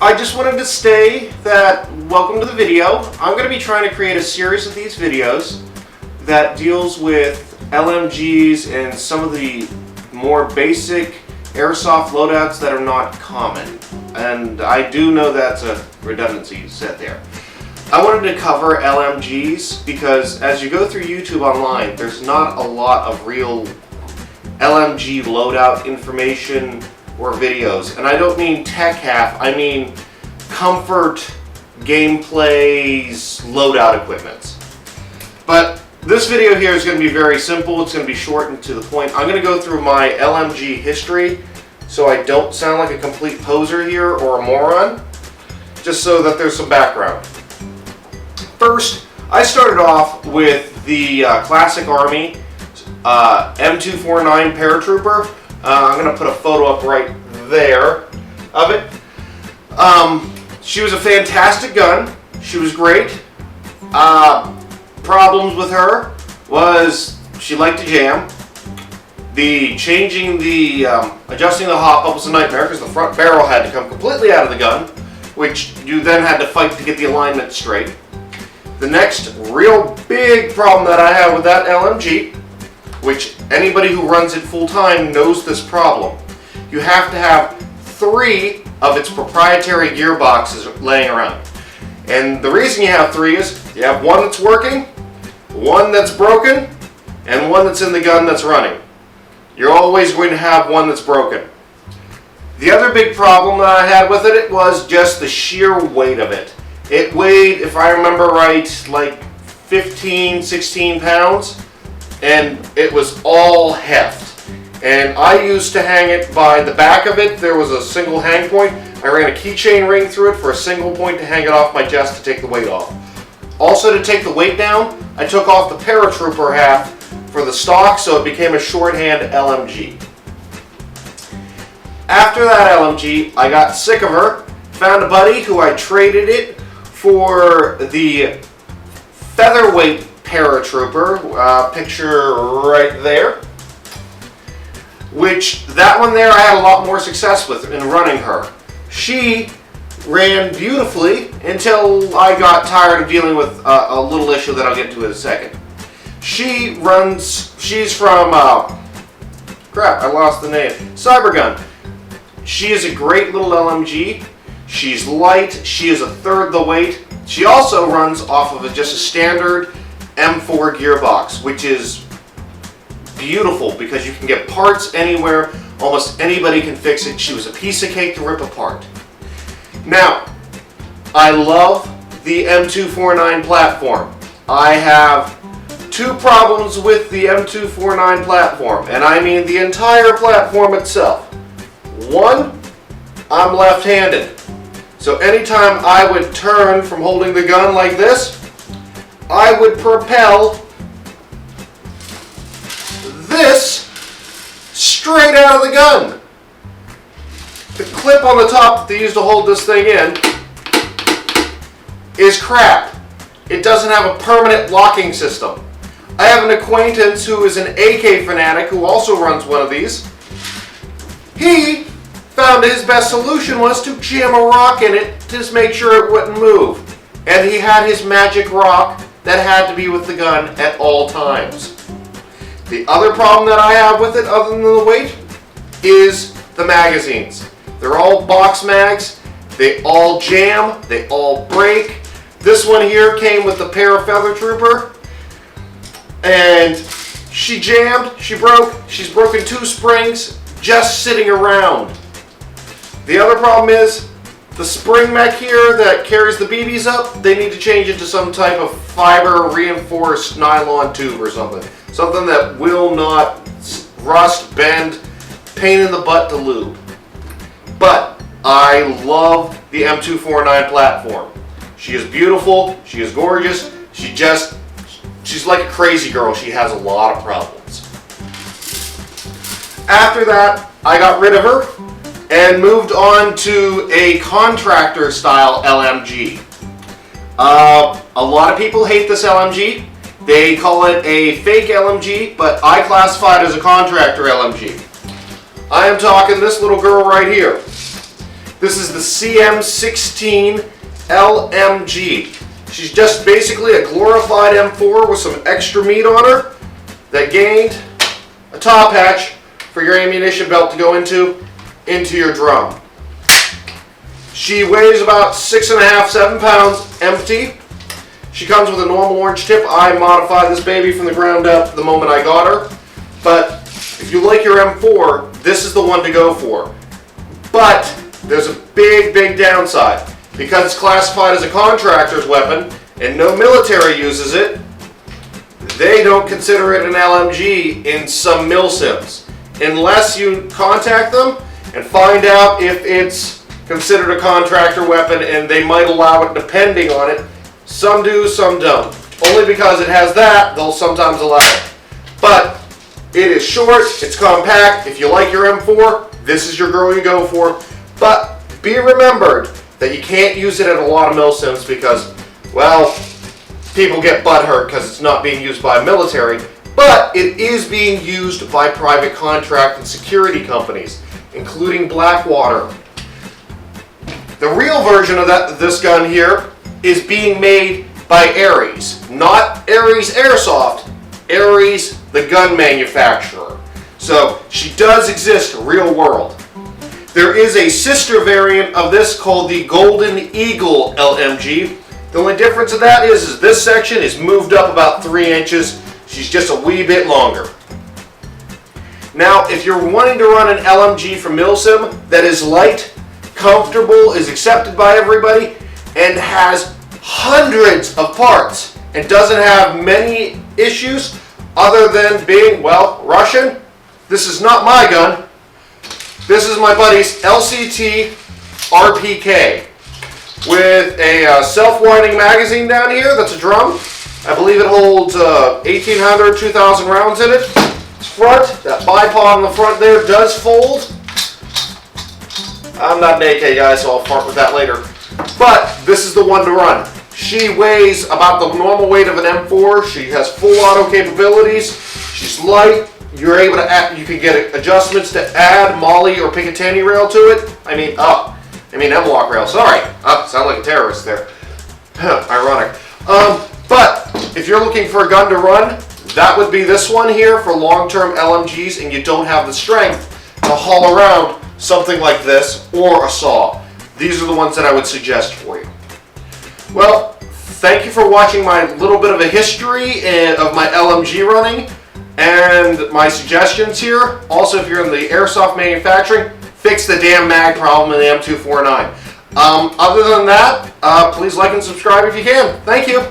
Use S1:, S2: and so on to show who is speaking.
S1: I just wanted to say that welcome to the video. I'm going to be trying to create a series of these videos that deals with LMGs and some of the more basic airsoft loadouts that are not common. And I do know that's a redundancy set there. I wanted to cover LMGs because as you go through YouTube online, there's not a lot of real LMG loadout information or videos. And I don't mean tech half, I mean comfort, gameplays, loadout equipment. But this video here is going to be very simple. It's going to be short and to the point. I'm going to go through my LMG history so I don't sound like a complete poser here or a moron, just so that there's some background. First, I started off with the Classic Army M249 paratrooper. I'm going to put a photo up right there of it. She was a fantastic gun. She was great. Problems with her was she liked to jam. Adjusting the hop up was a nightmare because the front barrel had to come completely out of the gun, which you then had to fight to get the alignment straight. The next real big problem that I have with that LMG, which anybody who runs it full time knows this problem, you have to have 3 of its proprietary gearboxes laying around. And the reason you have 3 is you have one that's working, one that's broken, and one that's in the gun that's running. You're always going to have one that's broken. The other big problem that I had with it was just the sheer weight of it. It weighed, if I remember right, like 15, 16 pounds. And it was all heft. And I used to hang it by the back of it. There was a single hang point. I ran a keychain ring through it for a single point to hang it off my chest to take the weight off. Also, to take the weight down, I took off the paratrooper half for the stock, so it became a shorthand LMG. After that LMG, I got sick of her, found a buddy who I traded it for the featherweight paratrooper, picture right there, which that one there I had a lot more success with in running her. She ran beautifully until I got tired of dealing with a little issue that I'll get to in a second. She's from, crap, I lost the name, Cybergun. She is a great little LMG. She's light, she is a third the weight. She also runs off of just a standard M4 gearbox, which is beautiful because you can get parts anywhere. Almost anybody can fix it. She was a piece of cake to rip apart. Now, I love the M249 platform. I have 2 problems with the M249 platform, and I mean the entire platform itself. One, I'm left-handed. So anytime I would turn from holding the gun like this, I would propel this straight out of the gun. The clip on the top that they use to hold this thing in is crap. It doesn't have a permanent locking system. I have an acquaintance who is an AK fanatic who also runs one of these. He found his best solution was to jam a rock in it to just make sure it wouldn't move. And he had his magic rock that had to be with the gun at all times. The other problem that I have with it, other than the weight, is the magazines. They're all box mags, they all jam, they all break. This one here came with the pair of Feather Trooper, and she jammed, she broke, she's broken 2 springs just sitting around. The other problem is the spring mech here that carries the BBs up, they need to change it to some type of fiber reinforced nylon tube or something. Something that will not rust, bend, pain in the butt to lube. But I love the M249 platform. She is beautiful, she is gorgeous, she's like a crazy girl, she has a lot of problems. After that, I got rid of her and moved on to a contractor style LMG. A lot of people hate this LMG. They call it a fake LMG, but I classify it as a contractor LMG. I am talking this little girl right here. This is the CM16 LMG. She's just basically a glorified M4 with some extra meat on her that gained a top hatch for your ammunition belt to go into your drum. She weighs about 6.5, 7 pounds empty. She comes with a normal orange tip. I modified this baby from the ground up the moment I got her. But if you like your M4, this is the one to go for. But there's a big downside. Because it's classified as a contractor's weapon and no military uses it, they don't consider it an LMG in some Milsims. Unless you contact them and find out if it's considered a contractor weapon, and they might allow it depending on it. Some do, some don't. Only because it has that, they'll sometimes allow it. But it is short, it's compact. If you like your M4, this is your girl you go for. But be remembered that you can't use it at a lot of Milsims because, well, people get butthurt because it's not being used by military, but it is being used by private contract and security companies, including Blackwater. The real version of this gun here is being made by Ares, not Ares Airsoft, Ares the gun manufacturer. So she does exist real world. There is a sister variant of this called the Golden Eagle LMG. The only difference of that is this section is moved up about 3 inches. She's just a wee bit longer. Now, if you're wanting to run an LMG from Milsim that is light, comfortable, is accepted by everybody, and has hundreds of parts, and doesn't have many issues other than being, well, Russian, this is not my gun. This is my buddy's LCT RPK with a self-winding magazine down here. That's a drum. I believe it holds 1,800, 2,000 rounds in it. Front, that bipod in the front there does fold. I'm not an AK guy, so I'll fart with that later. But this is the one to run. She weighs about the normal weight of an M4. She has full auto capabilities. She's light. You're able to add, you can get adjustments to add molly or Picatinny rail to it. I mean M-lock rail. Sorry. Sound like a terrorist there. Ironic. But if you're looking for a gun to run, that would be this one here for long-term LMGs, and you don't have the strength to haul around something like this or a saw. These are the ones that I would suggest for you. Well, thank you for watching my little bit of a history of my LMG running and my suggestions here. Also, if you're in the airsoft manufacturing, fix the damn mag problem in the M249. Other than that, please like and subscribe if you can. Thank you.